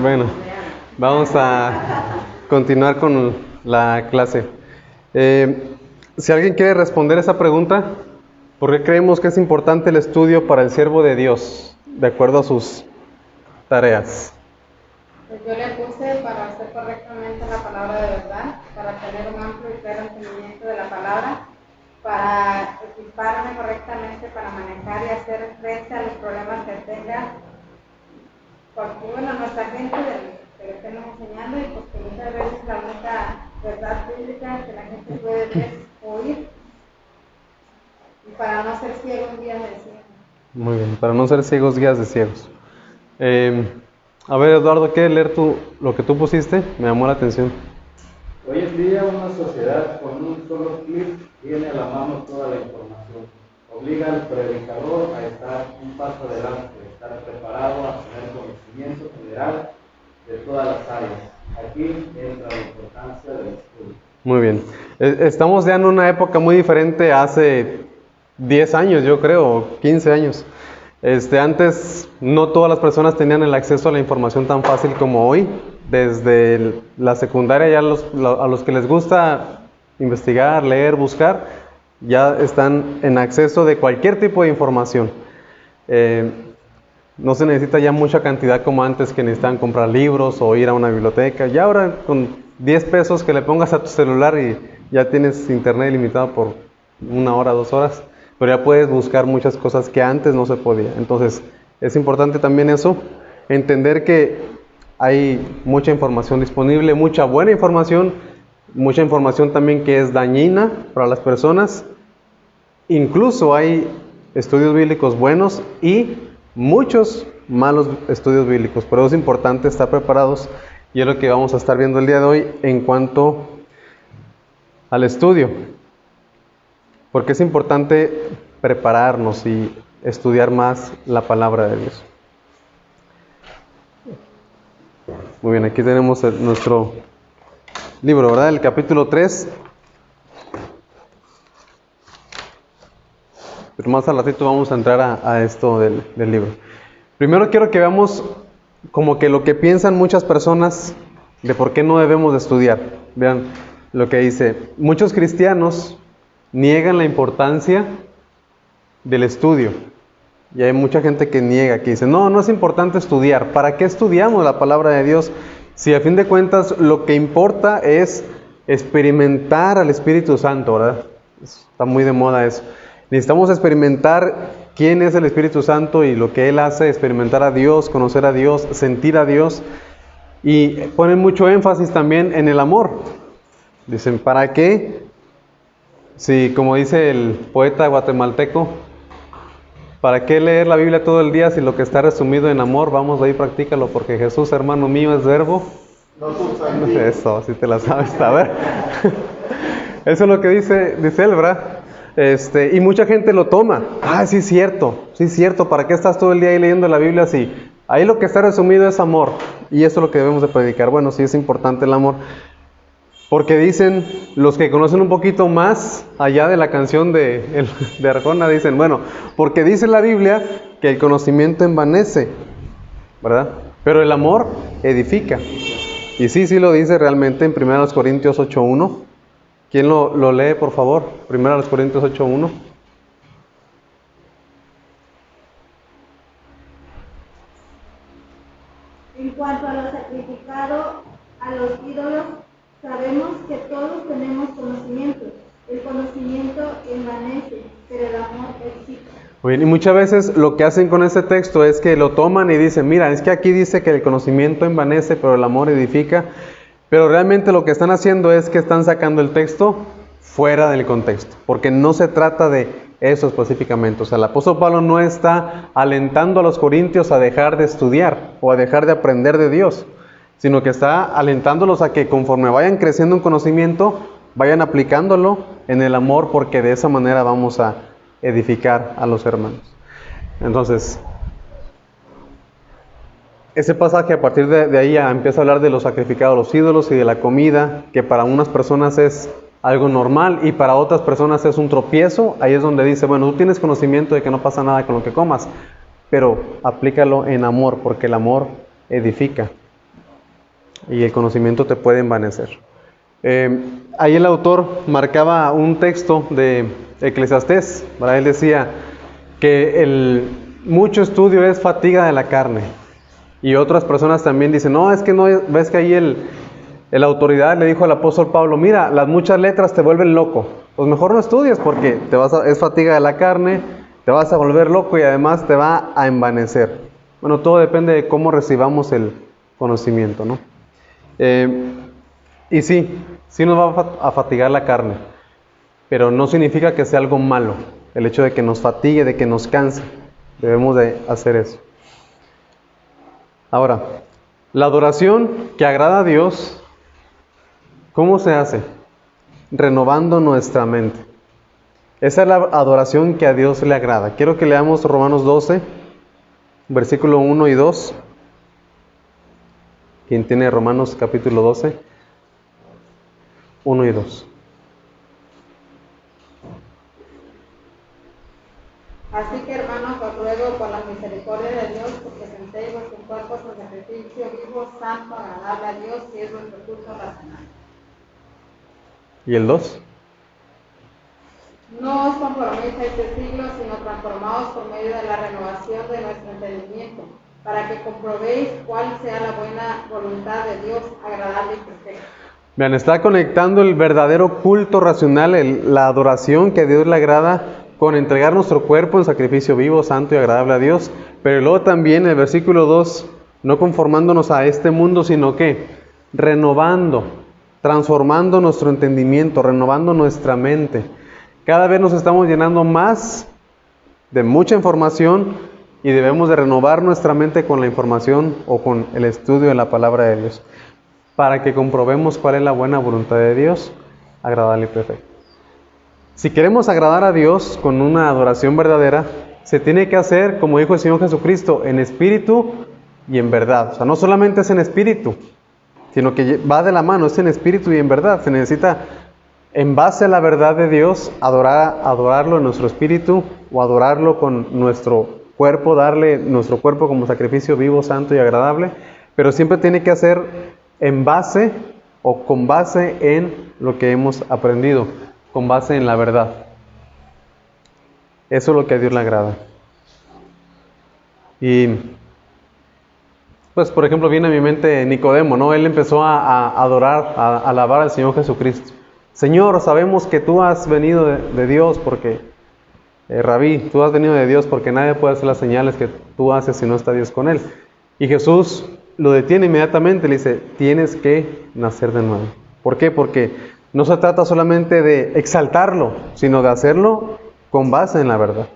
Bueno, vamos a continuar con la clase. Si alguien quiere responder esa pregunta, ¿por qué creemos que es importante el estudio para el siervo de Dios, de acuerdo a sus tareas? Pues yo le puse para hacer correctamente la palabra de verdad, para tener un amplio y claro entendimiento de la palabra, para equiparme correctamente para manejar y hacer frente a los problemas que tenga, porque bueno, nuestra gente que le estemos enseñando, y pues que muchas veces la única verdad bíblica que la gente puede ver, oír, y para no ser ciego un día de ciego. Muy bien, para no ser ciegos, guías de ciegos. A ver, Eduardo, ¿quieres leer lo que tú pusiste? Me llamó la atención. Hoy en día una sociedad con un solo clic tiene a la mano toda la información. Obliga al predicador a estar un paso adelante, a estar preparado, a tener conocimiento general de todas las áreas. Aquí entra la importancia del estudio. Muy bien. Estamos ya en una época muy diferente hace 10 años, yo creo, 15 años. Antes no todas las personas tenían el acceso a la información tan fácil como hoy. Desde la secundaria ya a los que les gusta investigar, leer, buscar, ya están en acceso de cualquier tipo de información. No se necesita ya mucha cantidad como antes, que necesitaban comprar libros o ir a una biblioteca. Ya ahora con 10 pesos que le pongas a tu celular y ya tienes internet ilimitado por 1 hora, 2 horas. Pero ya puedes buscar muchas cosas que antes no se podía. Entonces, es importante también eso, entender que hay mucha información disponible, mucha buena información, mucha información también que es dañina para las personas. Incluso hay estudios bíblicos buenos y muchos malos estudios bíblicos. Pero es importante estar preparados, y es lo que vamos a estar viendo el día de hoy en cuanto al estudio. Porque es importante prepararnos y estudiar más la palabra de Dios. Muy bien, aquí tenemos nuestro libro, ¿verdad? El capítulo 3. Pero más al ratito vamos a entrar a esto del libro. Primero quiero que veamos como que lo que piensan muchas personas de por qué no debemos de estudiar. Vean lo que dice. Muchos cristianos niegan la importancia del estudio. Y hay mucha gente que niega, que dice, no es importante estudiar. ¿Para qué estudiamos la palabra de Dios? Si a fin de cuentas lo que importa es experimentar al Espíritu Santo, ¿verdad? Está muy de moda eso. Necesitamos experimentar quién es el Espíritu Santo y lo que Él hace, experimentar a Dios, conocer a Dios, sentir a Dios. Y ponen mucho énfasis también en el amor. Dicen, ¿para qué? Sí, como dice el poeta guatemalteco, ¿para qué leer la Biblia todo el día si lo que está resumido en amor? Vamos ahí, practícalo, porque Jesús, hermano mío, es verbo. Eso, si te la sabes, a ver. Eso es lo que dice él, ¿verdad? Y mucha gente lo toma. Sí es cierto, ¿para qué estás todo el día ahí leyendo la Biblia si ahí lo que está resumido es amor? Y eso es lo que debemos de predicar. Bueno, sí es importante el amor. Porque dicen, los que conocen un poquito más allá de la canción de Arjona, dicen, bueno, porque dice la Biblia que el conocimiento envanece, ¿verdad? Pero el amor edifica. Y sí lo dice realmente en 1 Corintios 8:1. ¿Quién lo lee, por favor? 1 Corintios 8:1. En cuanto a lo sacrificado a los ídolos, sabemos que todos tenemos conocimiento. El conocimiento envanece, pero el amor edifica. Bien, y muchas veces lo que hacen con ese texto es que lo toman y dicen, mira, es que aquí dice que el conocimiento envanece, pero el amor edifica. Pero realmente lo que están haciendo es que están sacando el texto fuera del contexto, porque no se trata de eso específicamente. O sea, el apóstol Pablo no está alentando a los corintios a dejar de estudiar o a dejar de aprender de Dios, sino que está alentándolos a que conforme vayan creciendo en conocimiento, vayan aplicándolo en el amor, porque de esa manera vamos a edificar a los hermanos. Entonces, ese pasaje a partir de ahí ya empieza a hablar de los sacrificados a los ídolos y de la comida, que para unas personas es algo normal y para otras personas es un tropiezo. Ahí es donde dice, bueno, tú tienes conocimiento de que no pasa nada con lo que comas, pero aplícalo en amor, porque el amor edifica. y el conocimiento te puede envanecer. Ahí el autor marcaba un texto de Eclesiastés, ¿verdad? Él decía que el mucho estudio es fatiga de la carne. Y otras personas también dicen, no, es que no, ves que ahí la autoridad le dijo al apóstol Pablo, mira, las muchas letras te vuelven loco. Pues mejor no estudies porque es fatiga de la carne, te vas a volver loco y además te va a envanecer. Bueno, todo depende de cómo recibamos el conocimiento, ¿no? Y sí nos va a fatigar la carne, pero no significa que sea algo malo. El hecho de que nos fatigue, de que nos canse, debemos de hacer eso. Ahora, la adoración que agrada a Dios, ¿cómo se hace? Renovando nuestra mente. Esa es la adoración que a Dios le agrada. Quiero que leamos Romanos 12, versículo 1 y 2. ¿Quién tiene Romanos capítulo 12? 1 y 2. Así que, hermanos, os ruego por la misericordia de Dios, porque presentéis vuestros cuerpos en sacrificio vivo, santo, agradable a Dios, que es vuestro culto racional. ¿Y el 2? No os conforméis a este siglo, sino transformaos por medio de la renovación de nuestro entendimiento, para que comprobéis cuál sea la buena voluntad de Dios, agradable y perfecta. Vean, está conectando el verdadero culto racional, la adoración que a Dios le agrada, con entregar nuestro cuerpo en sacrificio vivo, santo y agradable a Dios. Pero luego también el versículo 2, no conformándonos a este mundo, sino que renovando, transformando nuestro entendimiento, renovando nuestra mente. Cada vez nos estamos llenando más de mucha información y debemos de renovar nuestra mente con la información o con el estudio de la palabra de Dios, para que comprobemos cuál es la buena voluntad de Dios, agradable y perfecta. Si queremos agradar a Dios con una adoración verdadera, se tiene que hacer, como dijo el Señor Jesucristo, en espíritu y en verdad. O sea, no solamente es en espíritu, sino que va de la mano, es en espíritu y en verdad. Se necesita, en base a la verdad de Dios, adorarlo en nuestro espíritu o adorarlo con nuestro cuerpo, darle nuestro cuerpo como sacrificio vivo, santo y agradable, pero siempre tiene que hacer en base o con base en lo que hemos aprendido, con base en la verdad. Eso es lo que a Dios le agrada. Y pues, por ejemplo, viene a mi mente Nicodemo, ¿no? Él empezó a adorar, a alabar al Señor Jesucristo. Señor, sabemos que tú has venido de Dios porque, Rabí, tú has venido de Dios porque nadie puede hacer las señales que tú haces si no está Dios con él. Y Jesús lo detiene inmediatamente, le dice, tienes que nacer de nuevo. ¿Por qué? Porque no se trata solamente de exaltarlo, sino de hacerlo con base en la verdad.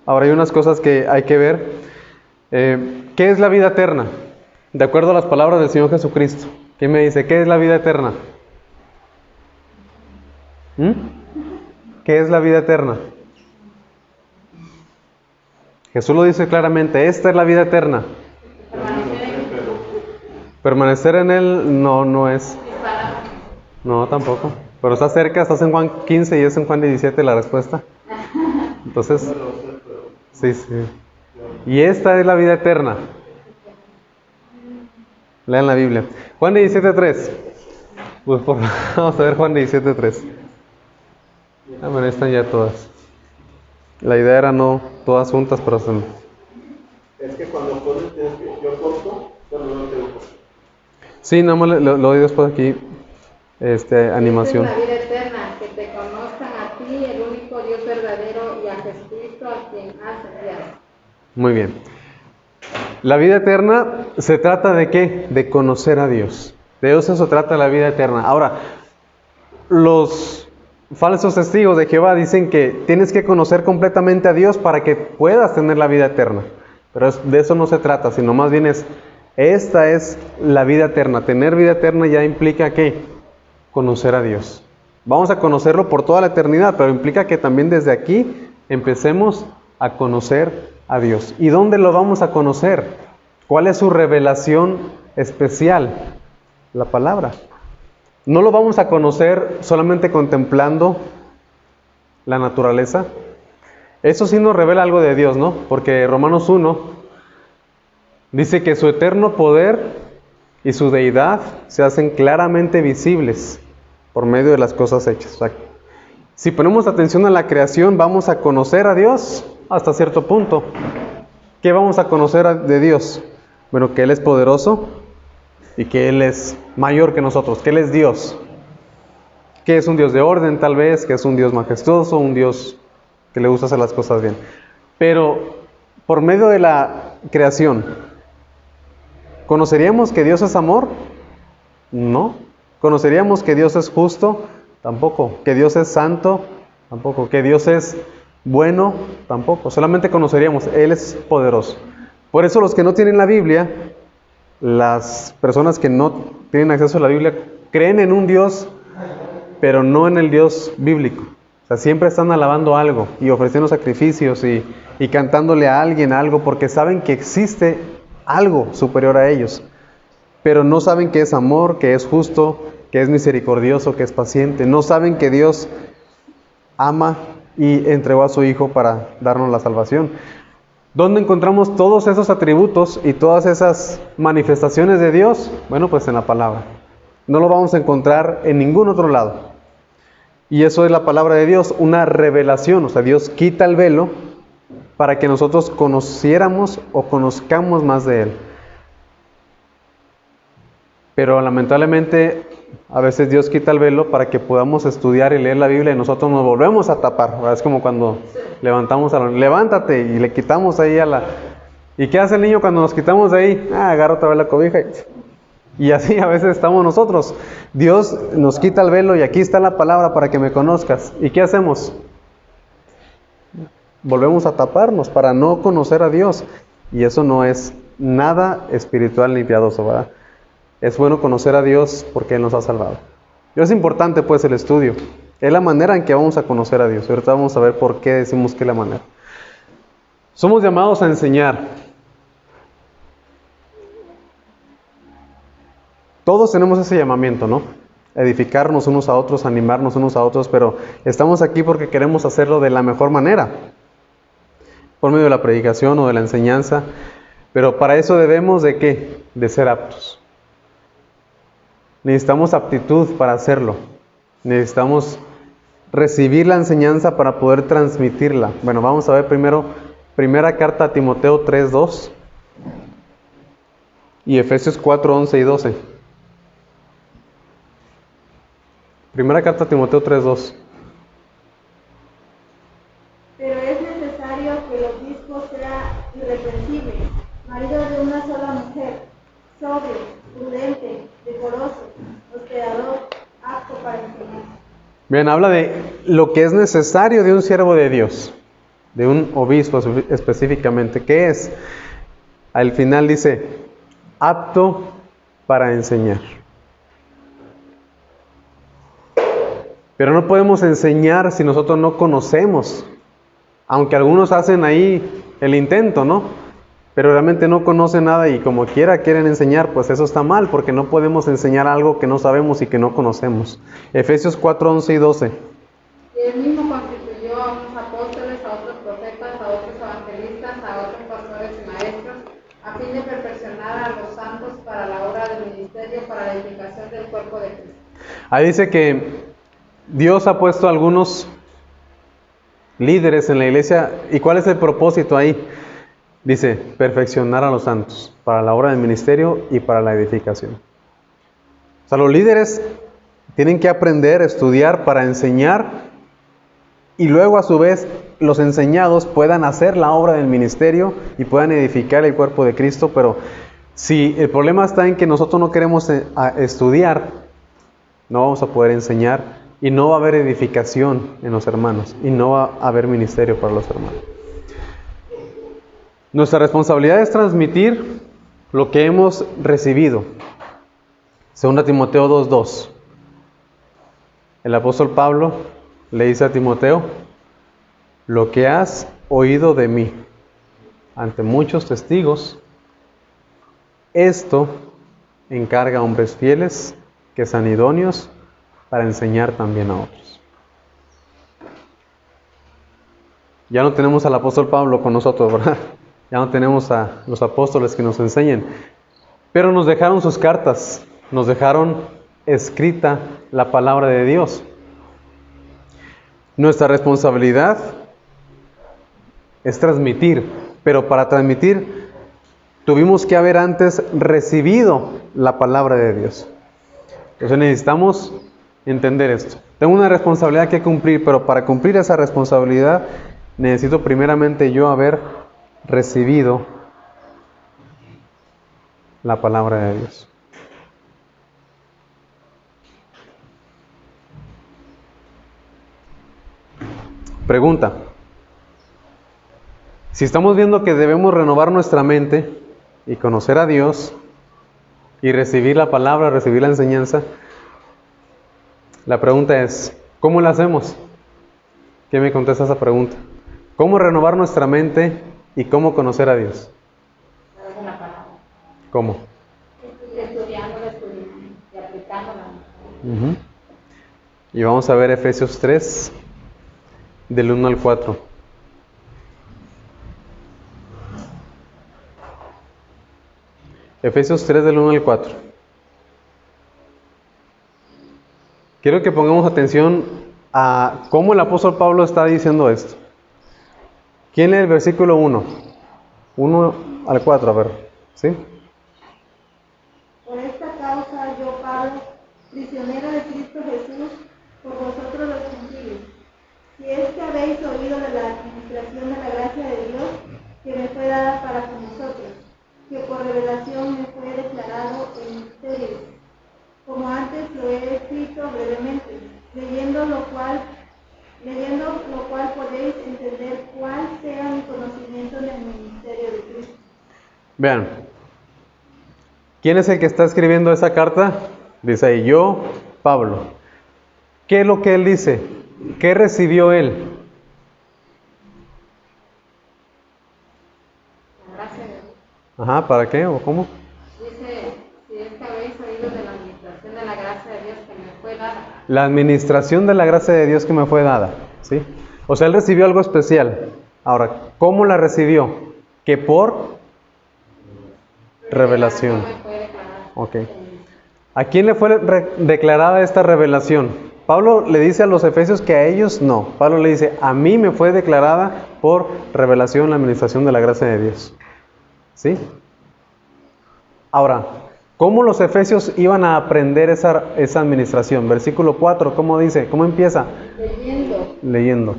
Ahora hay unas cosas que hay que ver. ¿Qué es la vida eterna? De acuerdo a las palabras del Señor Jesucristo. ¿Quién me dice qué es la vida eterna? ¿Qué es la vida eterna? Jesús lo dice claramente, esta es la vida eterna. Permanecer en Él no es. No, tampoco. Pero está cerca, estás en Juan 15 y es en Juan 17 la respuesta. Entonces, sí. Y esta es la vida eterna. Lean la Biblia. Juan 17:3. Pues vamos a ver Juan 17:3. Bueno, están ya todas. La idea era no todas juntas, pero son. Es que cuando pones tienes que yo corto, pero no te corto. Sí, nada más lo doy después aquí. Animación. Esta es la vida eterna, que te conozcan a ti, el único Dios verdadero, y a Jesucristo a quien has enviado. Muy bien. La vida eterna se trata de ¿qué? De conocer a Dios. De eso se trata la vida eterna. Ahora, los falsos testigos de Jehová dicen que tienes que conocer completamente a Dios para que puedas tener la vida eterna. Pero de eso no se trata, sino más bien esta es la vida eterna. Tener vida eterna ya implica ¿qué? Conocer a Dios. Vamos a conocerlo por toda la eternidad, pero implica que también desde aquí empecemos a conocer a Dios. ¿Y dónde lo vamos a conocer? ¿Cuál es su revelación especial? La palabra. No lo vamos a conocer solamente contemplando la naturaleza. Eso sí nos revela algo de Dios, ¿no? Porque Romanos 1 Dice que su eterno poder y su deidad se hacen claramente visibles por medio de las cosas hechas. O sea, si ponemos atención a la creación, vamos a conocer a Dios hasta cierto punto. ¿Qué vamos a conocer de Dios? Bueno, que Él es poderoso y que Él es mayor que nosotros, que Él es Dios. Que es un Dios de orden tal vez, que es un Dios majestuoso, un Dios que le gusta hacer las cosas bien. Pero por medio de la creación, ¿conoceríamos que Dios es amor? No. ¿Conoceríamos que Dios es justo? Tampoco. ¿Que Dios es santo? Tampoco. ¿Que Dios es bueno? Tampoco. Solamente conoceríamos, Él es poderoso. Por eso los que no tienen la Biblia, las personas que no tienen acceso a la Biblia, creen en un Dios, pero no en el Dios bíblico. O sea, siempre están alabando algo y ofreciendo sacrificios y cantándole a alguien algo porque saben que existe algo superior a ellos. Pero no saben que es amor, que es justo, que es misericordioso, que es paciente. No saben que Dios ama y entregó a su Hijo para darnos la salvación. ¿Dónde encontramos todos esos atributos y todas esas manifestaciones de Dios? Bueno, pues en la palabra. No lo vamos a encontrar en ningún otro lado. Y eso es la palabra de Dios, una revelación. O sea, Dios quita el velo para que nosotros conociéramos o conozcamos más de Él. Pero lamentablemente a veces Dios quita el velo para que podamos estudiar y leer la Biblia y nosotros nos volvemos a tapar. Es como cuando levantamos levántate y le quitamos ahí a la... ¿Y qué hace el niño cuando nos quitamos de ahí? Agarra otra vez la cobija y así a veces estamos nosotros. Dios nos quita el velo y aquí está la palabra para que me conozcas. ¿Y qué hacemos? Volvemos a taparnos para no conocer a Dios. Y eso no es nada espiritual ni piadoso, ¿verdad? Es bueno conocer a Dios porque Él nos ha salvado. Y es importante pues el estudio. Es la manera en que vamos a conocer a Dios. Y ahorita vamos a ver por qué decimos que es la manera. Somos llamados a enseñar. Todos tenemos ese llamamiento, ¿no? Edificarnos unos a otros, animarnos unos a otros, pero estamos aquí porque queremos hacerlo de la mejor manera. Por medio de la predicación o de la enseñanza. Pero para eso debemos de ¿qué? De ser aptos. Necesitamos aptitud para hacerlo. Necesitamos recibir la enseñanza para poder transmitirla. Bueno, vamos a ver primero primera carta a Timoteo 3:2 y Efesios 4:11 y 12. Primera carta a Timoteo 3:2. Pero es necesario que el obispo sea irreprensible, marido de una sola mujer, sobrio, prudente, decoroso, hospedador, apto para enseñar. Bien, habla de lo que es necesario de un siervo de Dios, de un obispo específicamente. ¿Qué es? Al final dice, apto para enseñar. Pero no podemos enseñar si nosotros no conocemos. Aunque algunos hacen ahí el intento, ¿no? Pero realmente no conocen nada y como quiera quieren enseñar, pues eso está mal, porque no podemos enseñar algo que no sabemos y que no conocemos. Efesios 4:11 y 12. Y él mismo constituyó a unos apóstoles, a otros profetas, a otros evangelistas, a otros pastores y maestros, a fin de perfeccionar a los santos para la obra del ministerio, para la edificación del cuerpo de Cristo. Ahí dice que Dios ha puesto a algunos líderes en la iglesia. ¿Y cuál es el propósito ahí? Dice, perfeccionar a los santos para la obra del ministerio y para la edificación. O sea, los líderes tienen que aprender, estudiar para enseñar y luego a su vez los enseñados puedan hacer la obra del ministerio y puedan edificar el cuerpo de Cristo. Pero si el problema está en que nosotros no queremos estudiar, no vamos a poder enseñar y no va a haber edificación en los hermanos y no va a haber ministerio para los hermanos. Nuestra responsabilidad es transmitir lo que hemos recibido. 2 Timoteo 2:2. El apóstol Pablo le dice a Timoteo, lo que has oído de mí ante muchos testigos, esto encarga a hombres fieles que sean idóneos para enseñar también a otros. Ya no tenemos al apóstol Pablo con nosotros, ¿verdad? ya no tenemos a los apóstoles que nos enseñen, pero nos dejaron sus cartas, nos dejaron escrita la palabra de Dios. Nuestra responsabilidad es transmitir, pero para transmitir tuvimos que haber antes recibido la palabra de Dios. Entonces necesitamos entender esto. Tengo una responsabilidad que cumplir, pero para cumplir esa responsabilidad necesito primeramente yo haber recibido la palabra de Dios. Pregunta: si estamos viendo que debemos renovar nuestra mente y conocer a Dios y recibir la palabra, recibir la enseñanza, la pregunta es, ¿cómo la hacemos? ¿Quién me contesta esa pregunta? ¿Cómo renovar nuestra mente y cómo conocer a Dios? Con la palabra. ¿Cómo? Estudiándola y aplicándola. Y vamos a ver Efesios 3, del 1 al 4. Efesios 3, del 1 al 4. Quiero que pongamos atención a cómo el apóstol Pablo está diciendo esto. ¿Quién lee el versículo 1? 1 al 4, a ver. ¿Sí? Por esta causa yo, Pablo, prisionero de Cristo Jesús, por vosotros los gentiles, si es que habéis oído de la administración de la gracia de Dios que me fue dada para con vosotros, que por revelación me fue declarado en misterios, como antes lo he escrito brevemente, leyendo lo cual podéis entender cuál sea mi conocimiento en el ministerio de Cristo. Vean, ¿quién es el que está escribiendo esa carta? Dice ahí, yo, Pablo. ¿Qué es lo que él dice? ¿Qué recibió él? La gracia de Dios. Ajá, ¿para qué o cómo? Dice, si es que habéis oído de la administración de la gracia de Dios que me fue dada. La administración de la gracia de Dios que me fue dada, ¿sí? O sea, él recibió algo especial. Ahora, ¿cómo la recibió? Que por revelación. Me fue declarada. Ok. ¿A quién le fue declarada esta revelación? Pablo le dice a los efesios que a ellos no. Pablo le dice, a mí me fue declarada por revelación la administración de la gracia de Dios. ¿Sí? Ahora, ¿cómo los efesios iban a aprender esa administración? Versículo 4, ¿cómo dice? ¿Cómo empieza? Leyendo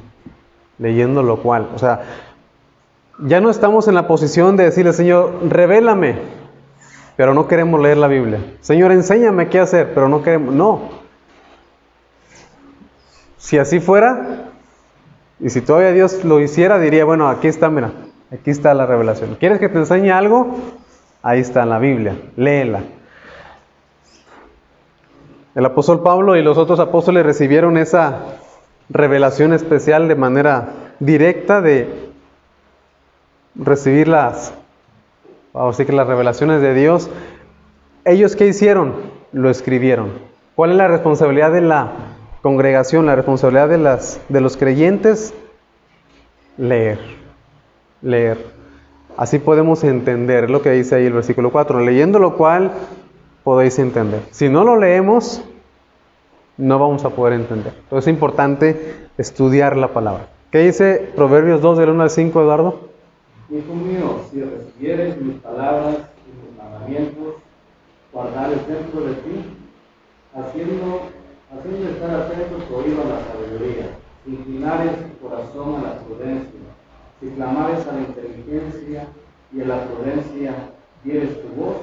lo cual. O sea, ya no estamos en la posición de decirle, Señor, revélame, pero no queremos leer la Biblia. Señor, enséñame qué hacer, pero no queremos. No. Si así fuera, y si todavía Dios lo hiciera, diría, bueno, aquí está, mira, aquí está la revelación. ¿Quieres que te enseñe algo? Ahí está en la Biblia, léela. El apóstol Pablo y los otros apóstoles recibieron esa revelación especial de manera directa de recibir las revelaciones de Dios. ¿Ellos qué hicieron? Lo escribieron. ¿Cuál es la responsabilidad de la congregación? La responsabilidad de los creyentes, leer. Así podemos entender lo que dice ahí el versículo 4. Leyendo lo cual podéis entender. Si no lo leemos, no vamos a poder entender. Entonces es importante estudiar la palabra. ¿Qué dice Proverbios 2 del 1 al 5, Eduardo? Hijo mío, si recibieres mis palabras y mis mandamientos, guardares dentro de ti, haciendo estar atento tu oído a la sabiduría, inclinares tu corazón a la prudencia, si clamares a la inteligencia y a la prudencia dieres tu voz,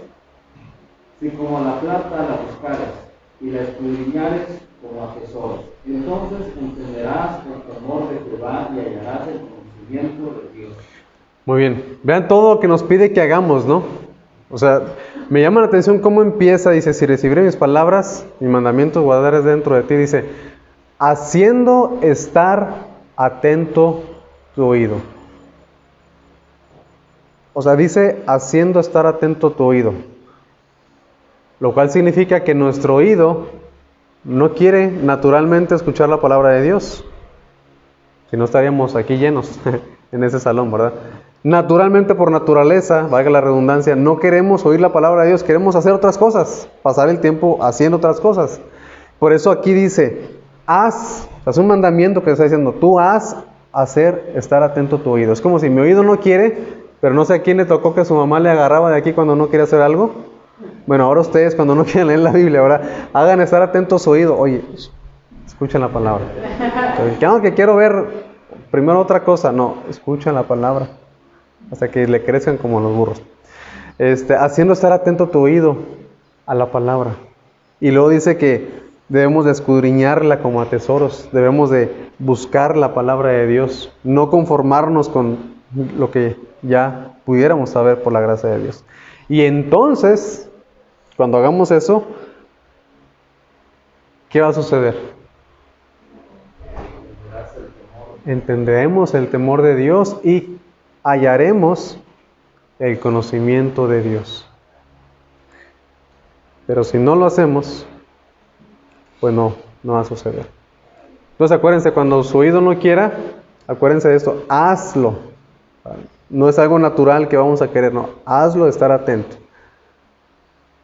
si como la plata la buscares y la escudriñares como a tesoros, entonces entenderás el temor de Jehová y hallarás el conocimiento de Dios. Muy bien, vean todo lo que nos pide que hagamos, ¿no? O sea, me llama la atención cómo empieza, dice, si recibiré mis palabras, mis mandamientos guardarás dentro de ti, dice, haciendo estar atento tu oído. O sea, dice, haciendo estar atento tu oído. Lo cual significa que nuestro oído no quiere naturalmente escuchar la palabra de Dios. Si no estaríamos aquí llenos en ese salón, ¿verdad? naturalmente, por naturaleza, valga la redundancia, no queremos oír la palabra de Dios, queremos hacer otras cosas, pasar el tiempo haciendo otras cosas. Por eso aquí dice, es un mandamiento que está diciendo, tú hacer, estar atento a tu oído. Es como si mi oído no quiere, pero no sé a quién le tocó que su mamá le agarraba de aquí cuando no quiere hacer algo. Bueno, ahora ustedes cuando no quieren leer la Biblia, ahora hagan estar atentos a su oído. Oye, escuchen la palabra. Que quiero ver primero otra cosa. No, escuchen la palabra. Hasta que le crezcan como los burros. Haciendo estar atento a tu oído a la palabra. Y luego dice que debemos de escudriñarla como a tesoros. Debemos de buscar la palabra de Dios. No conformarnos con lo que ya pudiéramos saber por la gracia de Dios. Y entonces, cuando hagamos eso, ¿qué va a suceder? Entenderemos el temor de Dios y hallaremos el conocimiento de Dios. Pero si no lo hacemos, pues no va a suceder. Entonces acuérdense, cuando su oído no quiera, acuérdense de esto, hazlo. No es algo natural que vamos a querer, no, hazlo, estar atento.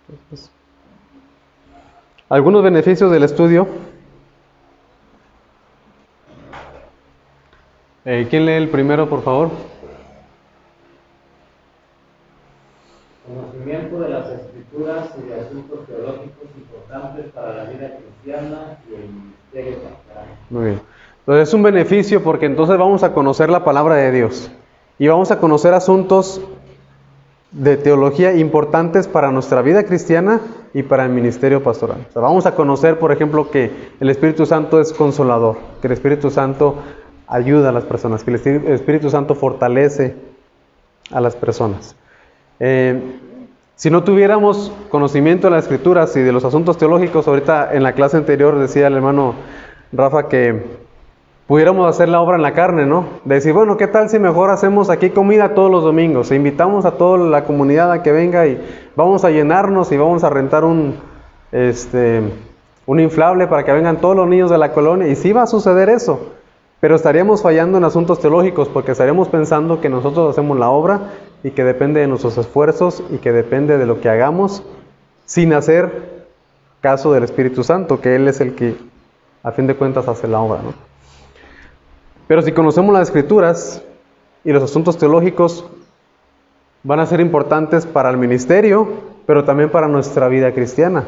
Entonces, algunos beneficios del estudio. ¿Quién lee el primero, por favor? Conocimiento de las Escrituras y de asuntos teológicos importantes para la vida cristiana y el ministerio pastoral. Muy bien. Entonces es un beneficio porque entonces vamos a conocer la palabra de Dios y vamos a conocer asuntos de teología importantes para nuestra vida cristiana y para el ministerio pastoral. O sea, vamos a conocer, por ejemplo, que el Espíritu Santo es consolador, que el Espíritu Santo ayuda a las personas, que el Espíritu Santo fortalece a las personas. Si no tuviéramos conocimiento de las Escrituras y de los asuntos teológicos, ahorita en la clase anterior decía el hermano Rafa que pudiéramos hacer la obra en la carne, ¿no? De decir, bueno, ¿qué tal si mejor hacemos aquí comida todos los domingos? E invitamos a toda la comunidad a que venga y vamos a llenarnos y vamos a rentar un inflable para que vengan todos los niños de la colonia. Y sí va a suceder eso, pero estaríamos fallando en asuntos teológicos porque estaríamos pensando que nosotros hacemos la obra y que depende de nuestros esfuerzos y que depende de lo que hagamos sin hacer caso del Espíritu Santo, que Él es el que a fin de cuentas hace la obra, ¿no? Pero si conocemos las Escrituras y los asuntos teológicos, van a ser importantes para el ministerio, pero también para nuestra vida cristiana.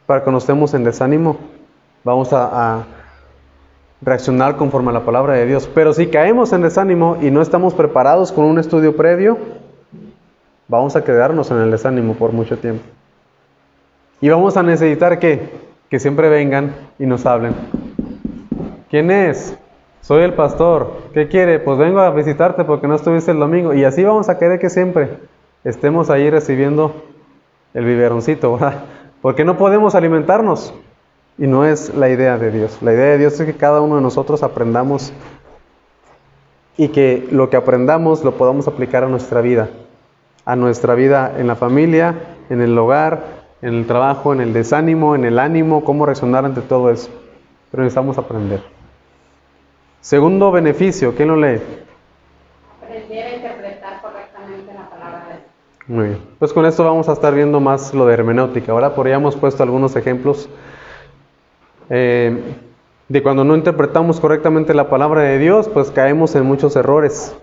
Para que no estemos en desánimo, vamos a reaccionar conforme a la palabra de Dios. Pero si caemos en desánimo y no estamos preparados con un estudio previo, vamos a quedarnos en el desánimo por mucho tiempo. Y vamos a necesitar que siempre vengan y nos hablen. ¿Quién es? Soy el pastor. ¿Qué quiere? Pues vengo a visitarte porque no estuviste el domingo. Y así vamos a querer que siempre estemos ahí recibiendo el biberoncito, ¿verdad? Porque no podemos alimentarnos. Y no es la idea de Dios. La idea de Dios es que cada uno de nosotros aprendamos y que lo que aprendamos lo podamos aplicar a nuestra vida. A nuestra vida en la familia, en el hogar, en el trabajo, en el desánimo, en el ánimo, cómo reaccionar ante todo eso. Pero necesitamos aprender. Segundo beneficio, ¿quién lo lee? Aprender a interpretar correctamente la palabra de Dios. Muy bien. Pues con esto vamos a estar viendo más lo de hermenéutica. Ahora por ahí hemos puesto algunos ejemplos de cuando no interpretamos correctamente la palabra de Dios, pues caemos en muchos errores.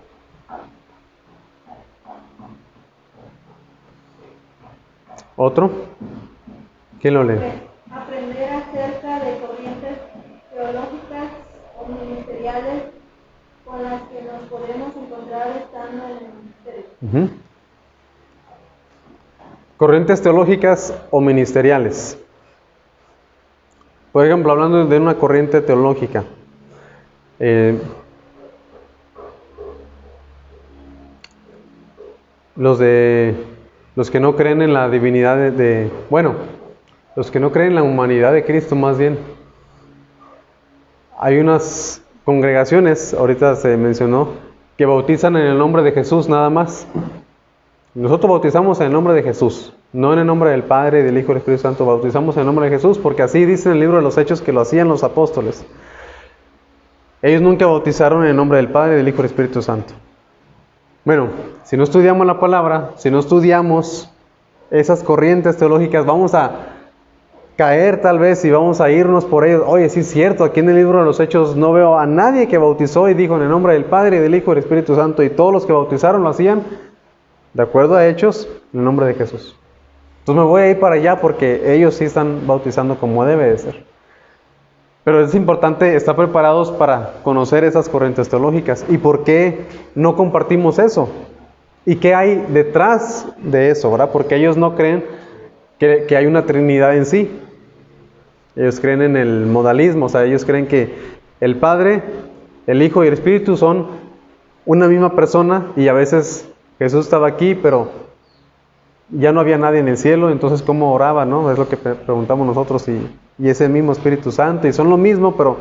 ¿Otro? ¿Quién lo lee? Aprender acerca de corrientes teológicas o ministeriales con las que nos podemos encontrar estando en el ministerio. Corrientes teológicas o ministeriales. Por ejemplo, hablando de una corriente teológica, los que no creen en la divinidad los que no creen en la humanidad de Cristo, más bien. Hay unas congregaciones, ahorita se mencionó, que bautizan en el nombre de Jesús nada más. Nosotros bautizamos en el nombre de Jesús, no en el nombre del Padre, del Hijo y del Espíritu Santo. Bautizamos en el nombre de Jesús porque así dice en el libro de los Hechos que lo hacían los apóstoles. Ellos nunca bautizaron en el nombre del Padre, del Hijo y del Espíritu Santo. Bueno, si no estudiamos la palabra, si no estudiamos esas corrientes teológicas, vamos a caer tal vez y vamos a irnos por ellos. Oye, sí es cierto, aquí en el libro de los Hechos no veo a nadie que bautizó y dijo en el nombre del Padre, y del Hijo y del Espíritu Santo, y todos los que bautizaron lo hacían de acuerdo a Hechos en el nombre de Jesús. Entonces me voy a ir para allá porque ellos sí están bautizando como debe de ser. Pero es importante estar preparados para conocer esas corrientes teológicas. ¿Y por qué no compartimos eso? ¿Y qué hay detrás de eso, verdad? Porque ellos no creen que hay una Trinidad en sí. Ellos creen en el modalismo, o sea, ellos creen que el Padre, el Hijo y el Espíritu son una misma persona, y a veces Jesús estaba aquí, pero ya no había nadie en el cielo, entonces ¿cómo oraba, no? Es lo que preguntamos nosotros, y ese mismo Espíritu Santo, y son lo mismo, pero...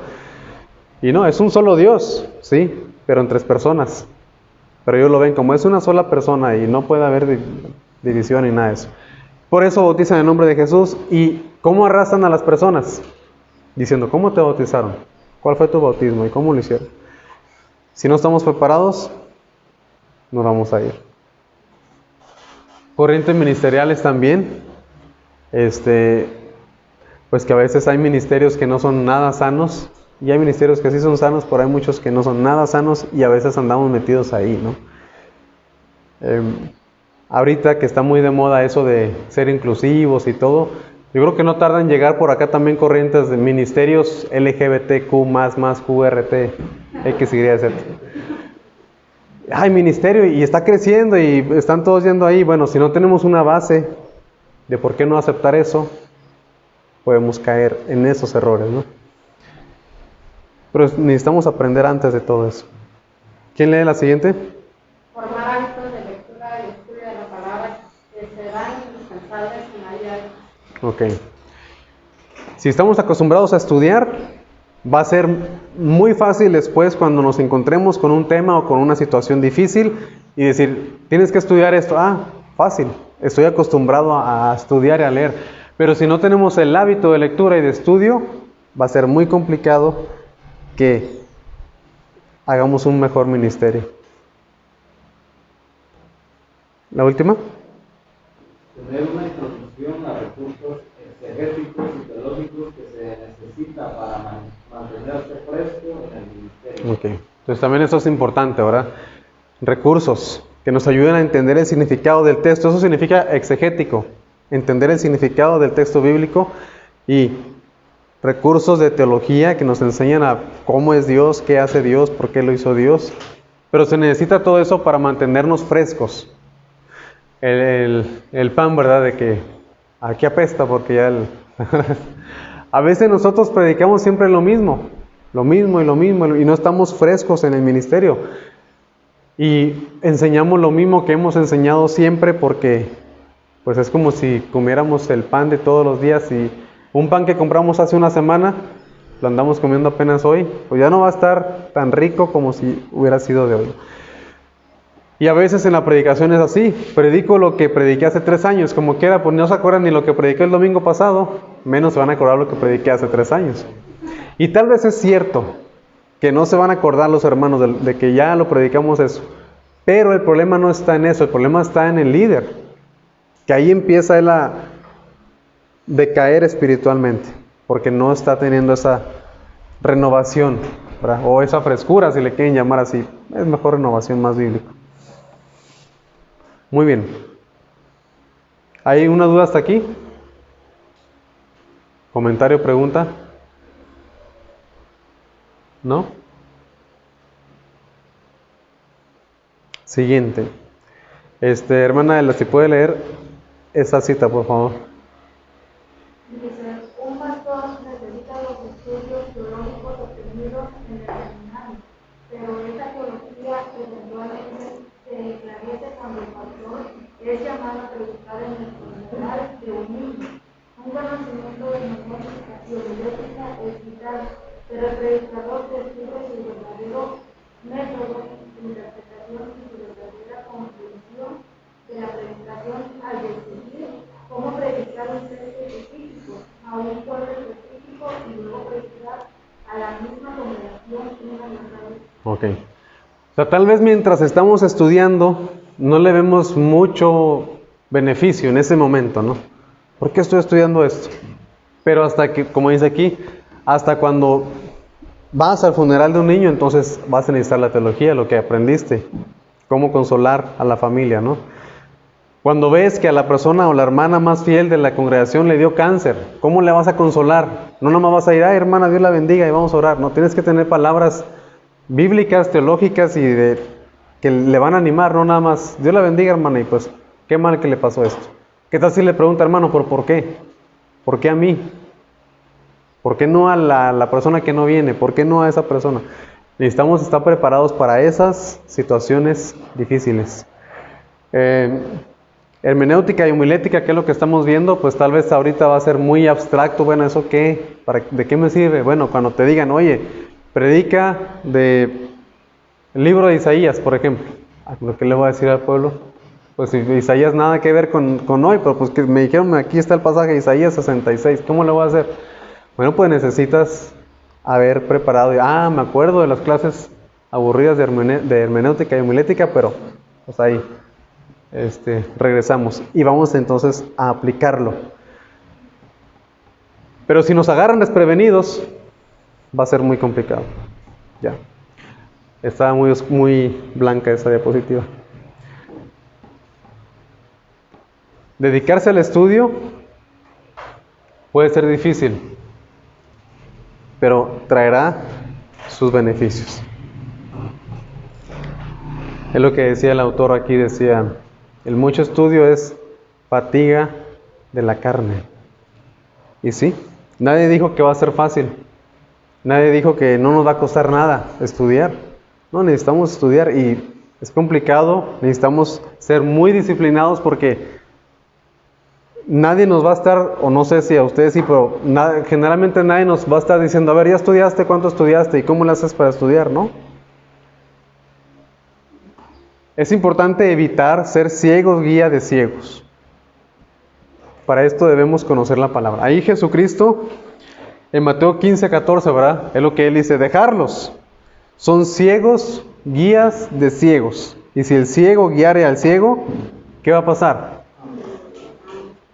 Y no, es un solo Dios, sí, pero en tres personas. Pero ellos lo ven como es una sola persona y no puede haber división ni nada de eso. Por eso bautizan en el nombre de Jesús. ¿Y cómo arrastran a las personas? Diciendo, ¿cómo te bautizaron? ¿Cuál fue tu bautismo? ¿Y cómo lo hicieron? Si no estamos preparados, nos vamos a ir. Corrientes ministeriales también. Pues que a veces hay ministerios que no son nada sanos. Y hay ministerios que sí son sanos, pero hay muchos que no son nada sanos y a veces andamos metidos ahí, ¿no? Ahorita que está muy de moda eso de ser inclusivos y todo, yo creo que no tarda en llegar por acá también corrientes de ministerios LGBTQ+, QRT, X, Y, Z. Hay ministerio y está creciendo y están todos yendo ahí. Bueno, si no tenemos una base de por qué no aceptar eso, podemos caer en esos errores, ¿no? Pero necesitamos aprender antes de todo eso. ¿Quién lee la siguiente? Formar hábitos de lectura y estudio de la palabra que serán indispensables en la vida. Ok. Si estamos acostumbrados a estudiar, va a ser muy fácil después cuando nos encontremos con un tema o con una situación difícil y decir, tienes que estudiar esto. Ah, fácil. Estoy acostumbrado a estudiar y a leer. Pero si no tenemos el hábito de lectura y de estudio, va a ser muy complicado que hagamos un mejor ministerio. ¿La última? Tener una introducción a recursos exegéticos y teológicos que se necesita para mantenerse fresco en el ministerio. Ok. Entonces también eso es importante, ¿verdad? Recursos que nos ayuden a entender el significado del texto. Eso significa exegético, entender el significado del texto bíblico, y recursos de teología que nos enseñan a cómo es Dios, qué hace Dios, por qué lo hizo Dios. Pero se necesita todo eso para mantenernos frescos. El pan, ¿verdad? De que aquí apesta porque ya a veces nosotros predicamos siempre lo mismo y no estamos frescos en el ministerio. Y enseñamos lo mismo que hemos enseñado siempre porque pues es como si comiéramos el pan de todos los días, y un pan que compramos hace una semana lo andamos comiendo apenas hoy, pues ya no va a estar tan rico como si hubiera sido de hoy. Y a veces en la predicación es así, predico lo que prediqué hace 3 años, como quiera, pues no se acuerdan ni lo que prediqué el domingo pasado, menos se van a acordar lo que prediqué hace 3 años. Y tal vez es cierto que no se van a acordar los hermanos de que ya lo predicamos eso, pero el problema no está en eso, el problema está en el líder, que ahí empieza él a decaer espiritualmente, porque no está teniendo esa renovación, ¿verdad? O esa frescura, si le quieren llamar así, es mejor renovación, más bíblico. Muy bien. ¿Hay una duda hasta aquí? ¿Comentario, pregunta? ¿No? Siguiente. Hermana, si puede leer esa cita, por favor. Dice, un pastor necesita los estudios teológicos obtenidos en el seminario, pero esta teología eventualmente se esclarece cuando el pastor es llamado a predicar en el funeral de un niño. Un conocimiento de memoria y homilética es vital, pero el predicador descubre su verdadero método, su interpretación y su verdadera comprensión de la predicación al decidir cómo predicar un texto específico a un pueblo específico y luego predicar a la misma congregación una y otra vez. Ok. sea, tal vez mientras estamos estudiando no le vemos mucho beneficio en ese momento, ¿no? ¿Por qué estoy estudiando esto? Pero hasta que, como dice aquí, hasta cuando vas al funeral de un niño, entonces vas a necesitar la teología, lo que aprendiste, cómo consolar a la familia, ¿no? Cuando ves que a la persona o la hermana más fiel de la congregación le dio cáncer, ¿cómo le vas a consolar? No nomás vas a ir, ay hermana, Dios la bendiga y vamos a orar. No, tienes que tener palabras bíblicas, teológicas y que le van a animar, no nada más, Dios la bendiga hermana y pues, qué mal que le pasó esto. ¿Qué tal si le pregunta hermano, por qué? ¿Por qué a mí? ¿Por qué no a la persona que no viene? ¿Por qué no a esa persona? Necesitamos estar preparados para esas situaciones difíciles. Hermenéutica y homilética, ¿qué es lo que estamos viendo? Pues tal vez ahorita va a ser muy abstracto. Bueno, ¿eso qué? ¿De qué me sirve? Bueno, cuando te digan, oye, predica del libro de Isaías, por ejemplo. ¿Lo que le voy a decir al pueblo? Pues Isaías nada que ver con hoy, pero pues que me dijeron, aquí está el pasaje de Isaías 66, ¿cómo le voy a hacer? Bueno, pues necesitas haber preparado, me acuerdo de las clases aburridas de hermenéutica y homilética, pero pues ahí regresamos y vamos entonces a aplicarlo. Pero si nos agarran desprevenidos, va a ser muy complicado. Ya, está muy blanca esa diapositiva. Dedicarse al estudio puede ser difícil, pero traerá sus beneficios. Es lo que decía el autor aquí, decía, el mucho estudio es fatiga de la carne. Y sí, nadie dijo que va a ser fácil, nadie dijo que no nos va a costar nada estudiar. No, necesitamos estudiar y es complicado, necesitamos ser muy disciplinados porque nadie nos va a estar, o no sé si a ustedes sí, pero generalmente nadie nos va a estar diciendo, a ver, ¿ya estudiaste? ¿Cuánto estudiaste? ¿Y cómo le haces para estudiar? ¿No? Es importante evitar ser ciegos guía de ciegos. Para esto debemos conocer la palabra. Ahí Jesucristo, en Mateo 15:14, ¿verdad? Es lo que él dice, dejarlos. Son ciegos guías de ciegos. Y si el ciego guiare al ciego, ¿qué va a pasar?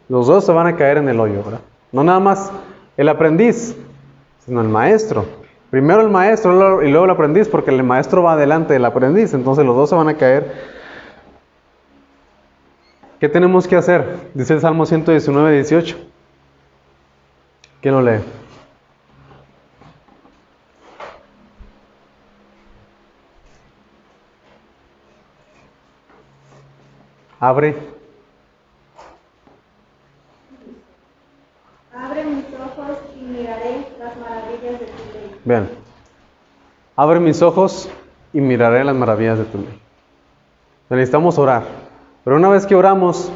Los dos se van a caer en el hoyo, ¿verdad? No nada más el aprendiz, sino el maestro. Primero el maestro y luego el aprendiz, porque el maestro va delante del aprendiz, entonces los dos se van a caer. ¿Qué tenemos que hacer? Dice el Salmo 119:18. ¿Quién lo lee? Abre mis ojos y miraré las maravillas de tu ley. Vean. Abre mis ojos y miraré las maravillas de tu ley. Necesitamos orar. Pero una vez que oramos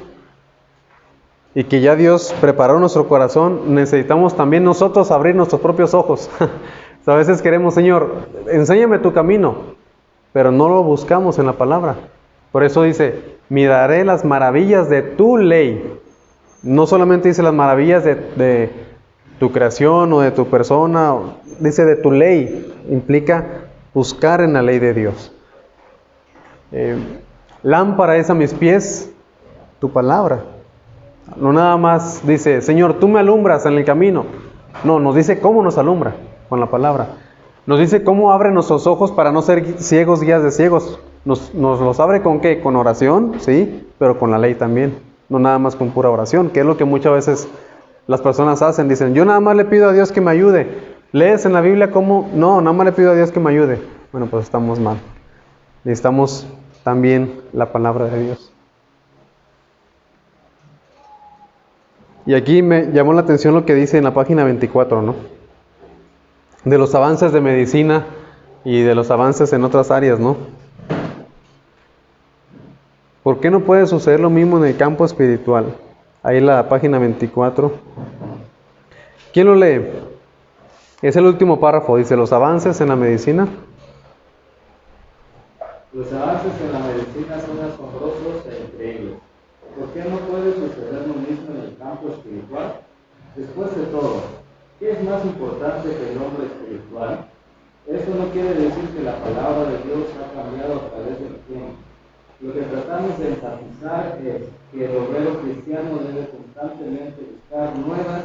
y que ya Dios preparó nuestro corazón, necesitamos también nosotros abrir nuestros propios ojos. A veces queremos, Señor, enséñame tu camino, pero no lo buscamos en la palabra. Por eso dice, miraré las maravillas de tu ley. No solamente dice las maravillas de tu creación o de tu persona, dice de tu ley. Implica buscar en la ley de Dios. Lámpara es a mis pies tu palabra. No nada más dice, Señor, tú me alumbras en el camino. No, nos dice cómo nos alumbra con la palabra. Nos dice cómo abre nuestros ojos para no ser ciegos guías de ciegos. Nos los abre con ¿qué? Con oración, sí, pero con la ley también. No nada más con pura oración, que es lo que muchas veces las personas hacen. Dicen, yo nada más le pido a Dios que me ayude. ¿Lees en la Biblia cómo? No, nada más le pido a Dios que me ayude. Bueno, pues estamos mal. Necesitamos también la palabra de Dios. Y aquí me llamó la atención lo que dice en la página 24, ¿no? De los avances de medicina y de los avances en otras áreas, ¿no? ¿Por qué no puede suceder lo mismo en el campo espiritual? Ahí en la página 24. ¿Quién lo lee? Es el último párrafo, dice, los avances en la medicina. Los avances en la medicina son asombrosos e increíbles. ¿Por qué no puede suceder lo mismo en el campo espiritual? Después de todo, ¿qué es más importante que el hombre espiritual? Eso no quiere decir que la palabra de Dios ha cambiado a través del tiempo. Lo que tratamos de enfatizar es que el obrero cristiano debe constantemente buscar nuevas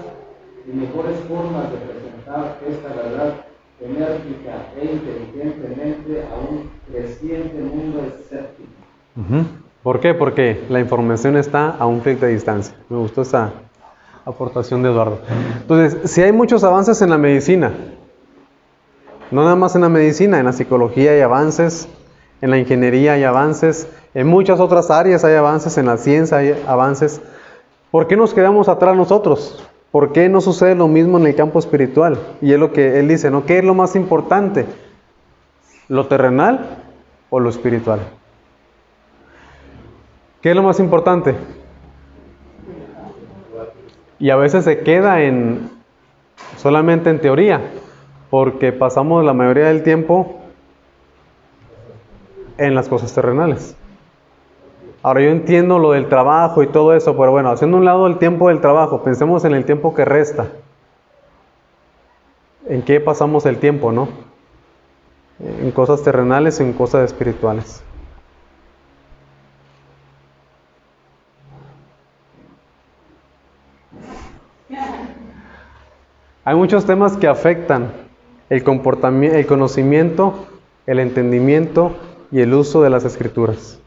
y mejores formas de presentar esta verdad enérgica e inteligentemente a un creciente mundo escéptico. ¿Por qué? Porque la información está a un clic de distancia. Me gustó esa aportación de Eduardo. Entonces, si hay muchos avances en la medicina, no nada más en la medicina, en la psicología hay avances, en la ingeniería hay avances, en muchas otras áreas hay avances, en la ciencia hay avances. ¿Por qué nos quedamos atrás nosotros? ¿Por qué no sucede lo mismo en el campo espiritual? Y es lo que él dice, ¿no? ¿Qué es lo más importante? ¿Lo terrenal o lo espiritual? ¿Qué es lo más importante? Y a veces se queda solamente en teoría, porque pasamos la mayoría del tiempo en las cosas terrenales. Ahora yo entiendo lo del trabajo y todo eso, pero bueno, haciendo un lado el tiempo del trabajo, pensemos en el tiempo que resta. ¿En qué pasamos el tiempo, no? En cosas terrenales o en cosas espirituales. Hay muchos temas que afectan el comportamiento, el conocimiento, el entendimiento y el uso de las escrituras.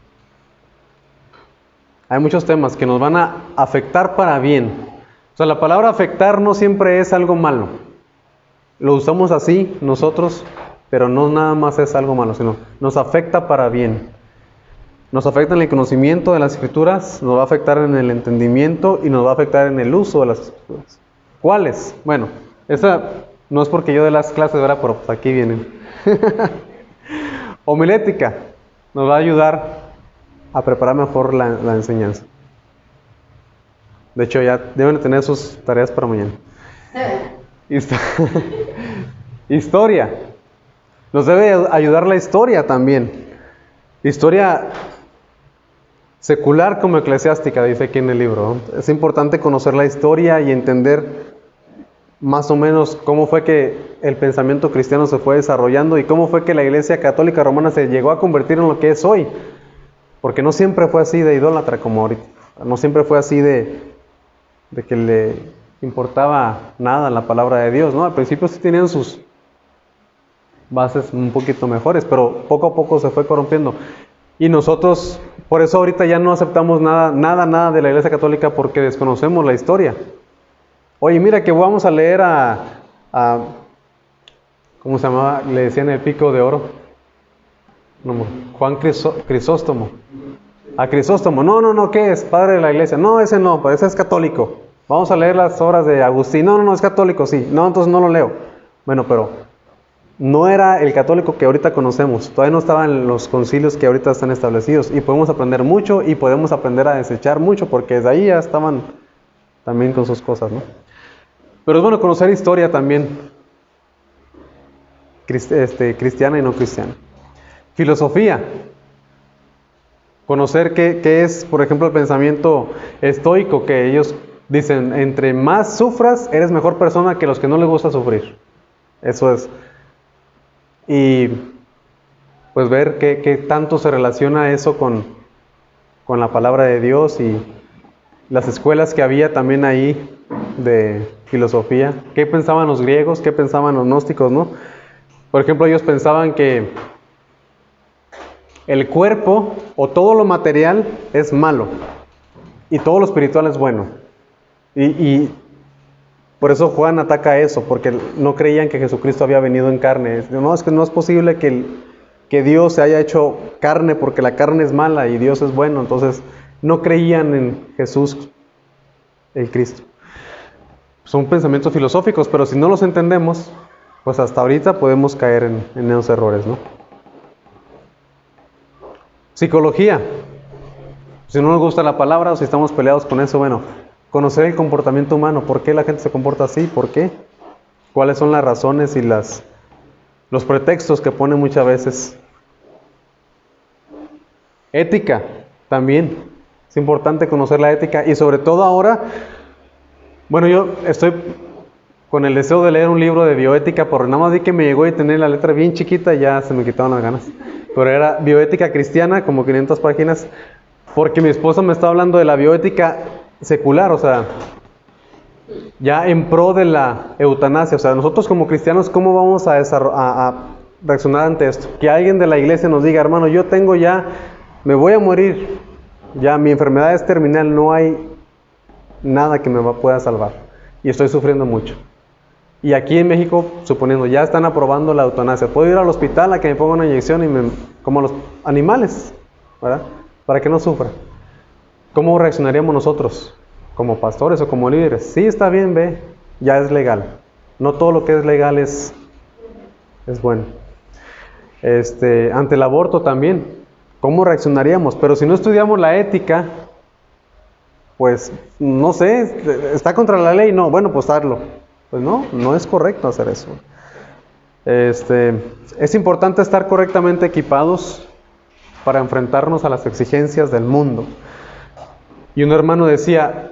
Hay muchos temas que nos van a afectar para bien. O sea, la palabra afectar no siempre es algo malo. Lo usamos así nosotros, pero no nada más es algo malo, sino nos afecta para bien. Nos afecta en el conocimiento de las escrituras, nos va a afectar en el entendimiento y nos va a afectar en el uso de las escrituras. ¿Cuáles? Bueno, esa no es porque yo de las clases, ¿verdad? Pero pues aquí vienen. Homilética nos va a ayudar a preparar mejor la enseñanza. De hecho, ya deben tener sus tareas para mañana. Historia. Nos debe ayudar la historia también. Historia secular como eclesiástica, dice aquí en el libro, ¿no? Es importante conocer la historia y entender más o menos cómo fue que el pensamiento cristiano se fue desarrollando y cómo fue que la Iglesia Católica Romana se llegó a convertir en lo que es hoy. Porque no siempre fue así de idólatra como ahorita. No siempre fue así de que le importaba nada la palabra de Dios, ¿no? Al principio sí tenían sus bases un poquito mejores, pero poco a poco se fue corrompiendo. Y nosotros, por eso ahorita ya no aceptamos nada de la Iglesia Católica porque desconocemos la historia. Oye, mira que vamos a leer ¿cómo se llamaba? Le decían el Pico de Oro. No, Juan Crisóstomo. A Crisóstomo. No, ¿qué es? Padre de la Iglesia. No, ese no, pero ese es católico. Vamos a leer las obras de Agustín. No, es católico, sí. No, entonces no lo leo. Bueno, pero no era el católico que ahorita conocemos. Todavía no estaban los concilios que ahorita están establecidos. Y podemos aprender mucho y podemos aprender a desechar mucho porque desde ahí ya estaban también con sus cosas, ¿no? Pero es bueno conocer historia también, cristiana y no cristiana. Filosofía. Conocer qué es, por ejemplo, el pensamiento estoico, que ellos dicen, entre más sufras, eres mejor persona que los que no les gusta sufrir. Eso es. Y pues ver qué tanto se relaciona eso con la palabra de Dios y las escuelas que había también ahí de filosofía. ¿Qué pensaban los griegos? ¿Qué pensaban los gnósticos, no? Por ejemplo, ellos pensaban que el cuerpo o todo lo material es malo y todo lo espiritual es bueno. Y por eso Juan ataca eso, porque no creían que Jesucristo había venido en carne. No, es que no es posible que Dios se haya hecho carne porque la carne es mala y Dios es bueno. Entonces no creían en Jesús, el Cristo. Son pensamientos filosóficos, pero si no los entendemos, pues hasta ahorita podemos caer en esos errores, ¿no? Psicología. Si no nos gusta la palabra o si estamos peleados con eso, bueno, conocer el comportamiento humano. ¿Por qué la gente se comporta así? ¿Por qué? ¿Cuáles son las razones y los pretextos que ponen muchas veces? Ética, también. Es importante conocer la ética y sobre todo ahora, bueno, yo estoy con el deseo de leer un libro de bioética, porque nada más vi que me llegó y tenía la letra bien chiquita y ya se me quitaron las ganas. Pero era bioética cristiana, como 500 páginas, porque mi esposa me estaba hablando de la bioética secular, o sea, ya en pro de la eutanasia. O sea, nosotros como cristianos, ¿cómo vamos a reaccionar ante esto? Que alguien de la iglesia nos diga, hermano, yo tengo ya, me voy a morir, ya mi enfermedad es terminal, no hay nada que me pueda salvar y estoy sufriendo mucho. Y aquí en México, suponiendo, ya están aprobando la eutanasia. Puedo ir al hospital a que me pongan una inyección y como los animales, ¿verdad? Para que no sufra. ¿Cómo reaccionaríamos nosotros? Como pastores o como líderes. Sí, está bien, ve, ya es legal. No todo lo que es legal es bueno. Ante el aborto también. ¿Cómo reaccionaríamos? Pero si no estudiamos la ética, pues, no sé, ¿está contra la ley? No, bueno, pues hazlo. Pues no es correcto hacer eso. Es importante estar correctamente equipados para enfrentarnos a las exigencias del mundo. Y un hermano decía,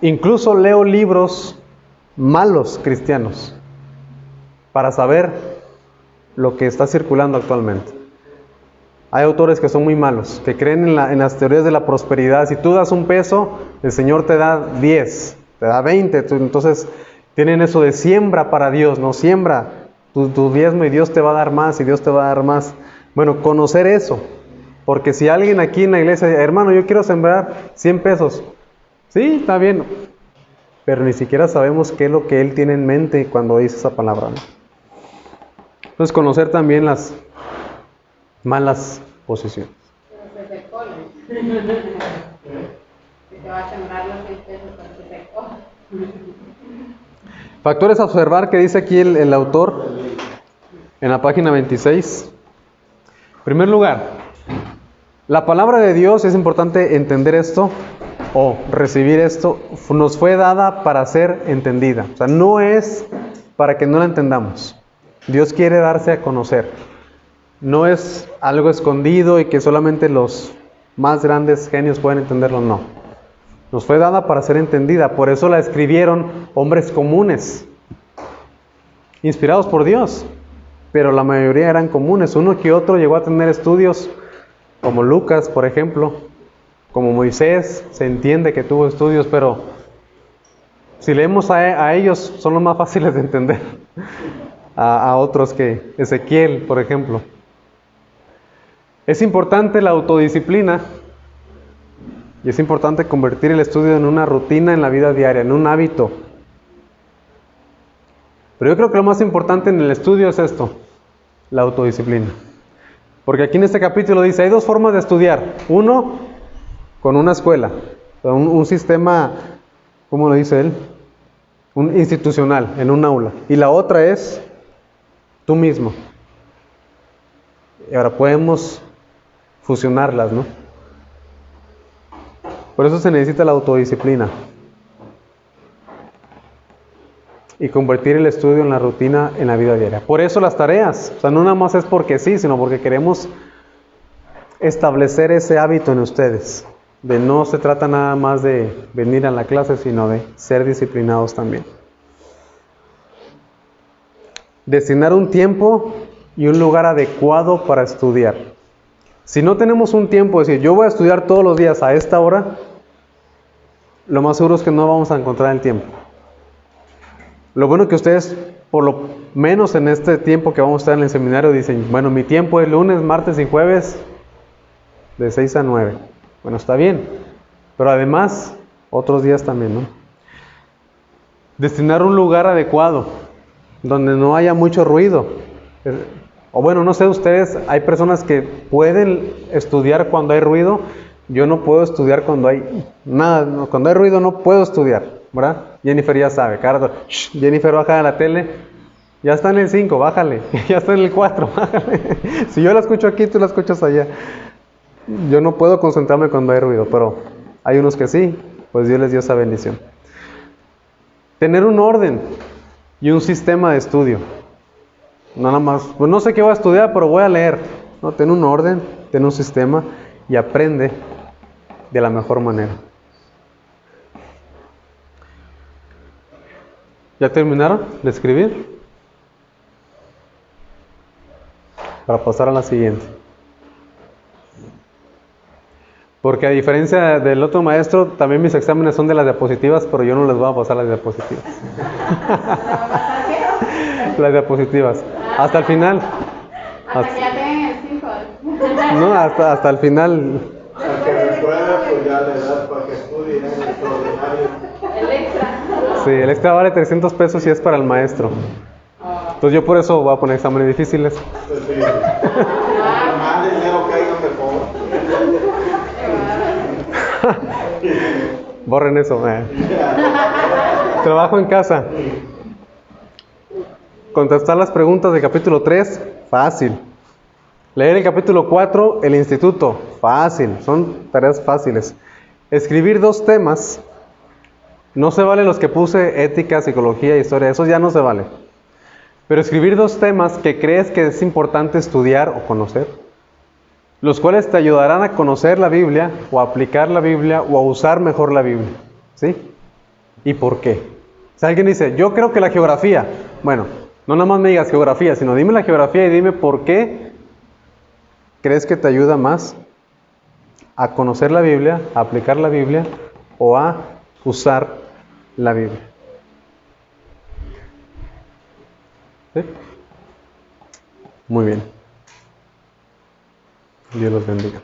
incluso leo libros malos cristianos para saber lo que está circulando actualmente. Hay autores que son muy malos, que creen en las teorías de la prosperidad. Si tú das un peso, el Señor te da 10, te da 20. Entonces tienen eso de siembra para Dios, ¿no? Siembra tu diezmo y Dios te va a dar más y Dios te va a dar más. Bueno, conocer eso. Porque si alguien aquí en la iglesia dice, hermano, yo quiero sembrar 100 pesos. Sí, está bien. Pero ni siquiera sabemos qué es lo que Él tiene en mente cuando dice esa palabra, ¿no? Entonces, conocer también las malas posiciones. Pero se secó, ¿no? Si te va a sembrar los 6 pesos, pero se secó. Factores a observar que dice aquí el autor en la página 26. En primer lugar, la palabra de Dios, es importante entender esto o recibir esto, nos fue dada para ser entendida. O sea, no es para que no la entendamos. Dios quiere darse a conocer. No es algo escondido y que solamente los más grandes genios pueden entenderlo, no. Nos fue dada para ser entendida, por eso la escribieron hombres comunes, inspirados por Dios, pero la mayoría eran comunes. Uno que otro llegó a tener estudios, como Lucas, por ejemplo, como Moisés, se entiende que tuvo estudios, pero si leemos a ellos, son los más fáciles de entender, a otros que Ezequiel, por ejemplo. Es importante la autodisciplina. Y es importante convertir el estudio en una rutina en la vida diaria, en un hábito. Pero yo creo que lo más importante en el estudio es esto, la autodisciplina. Porque aquí en este capítulo dice, hay dos formas de estudiar. Uno, con una escuela, un sistema, ¿cómo lo dice él? Un institucional, en un aula. Y la otra es tú mismo. Y ahora podemos fusionarlas, ¿no? Por eso se necesita la autodisciplina. Y convertir el estudio en la rutina en la vida diaria. Por eso las tareas. O sea, no nada más es porque sí, sino porque queremos establecer ese hábito en ustedes. De no se trata nada más de venir a la clase, sino de ser disciplinados también. Destinar un tiempo y un lugar adecuado para estudiar. Si no tenemos un tiempo, es decir, yo voy a estudiar todos los días a esta hora, lo más seguro es que no vamos a encontrar el tiempo. Lo bueno que ustedes, por lo menos en este tiempo que vamos a estar en el seminario, dicen, bueno, mi tiempo es lunes, martes y jueves, de 6 a 9. Bueno, está bien, pero además, otros días también, ¿no? Destinar un lugar adecuado, donde no haya mucho ruido. O bueno, no sé ustedes, hay personas que pueden estudiar cuando hay ruido. Yo no puedo estudiar cuando hay nada, cuando hay ruido no puedo estudiar, ¿verdad? Jennifer ya sabe, Jennifer, baja de la tele, ya está en el 5, bájale, ya está en el 4, bájale. Si yo la escucho aquí, tú la escuchas allá. Yo no puedo concentrarme cuando hay ruido, pero hay unos que sí, pues Dios les dio esa bendición. Tener un orden y un sistema de estudio. Nada más, pues no sé qué voy a estudiar, pero voy a leer. No, ten un orden, ten un sistema y aprende de la mejor manera. ¿Ya terminaron de escribir? Para pasar a la siguiente. Porque a diferencia del otro maestro, también mis exámenes son de las diapositivas, pero yo no les voy a pasar las diapositivas. Las diapositivas. Hasta el final. Hasta que ya tengan el 5. No, hasta el final. Al que repruebe, pues ya le das para que estudie en el extraordinario. El extra. Sí, el extra vale 300 pesos y es para el maestro. Entonces yo por eso voy a poner exámenes difíciles. Pues sí. Más dinero caiga mejor. Borren eso. Trabajo en casa. Contestar las preguntas del capítulo 3, fácil. Leer el capítulo 4, el instituto, fácil. Son tareas fáciles. Escribir 2 temas. No se valen los que puse, ética, psicología, historia. Esos ya no se vale. Pero escribir 2 temas que crees que es importante estudiar o conocer, los cuales te ayudarán a conocer la Biblia, o a aplicar la Biblia, o a usar mejor la Biblia. ¿Sí? ¿Y por qué? Si alguien dice, yo creo que la geografía, bueno, no nada más me digas geografía, sino dime la geografía y dime por qué crees que te ayuda más a conocer la Biblia, a aplicar la Biblia, o a usar la Biblia. ¿Sí? Muy bien. Dios los bendiga.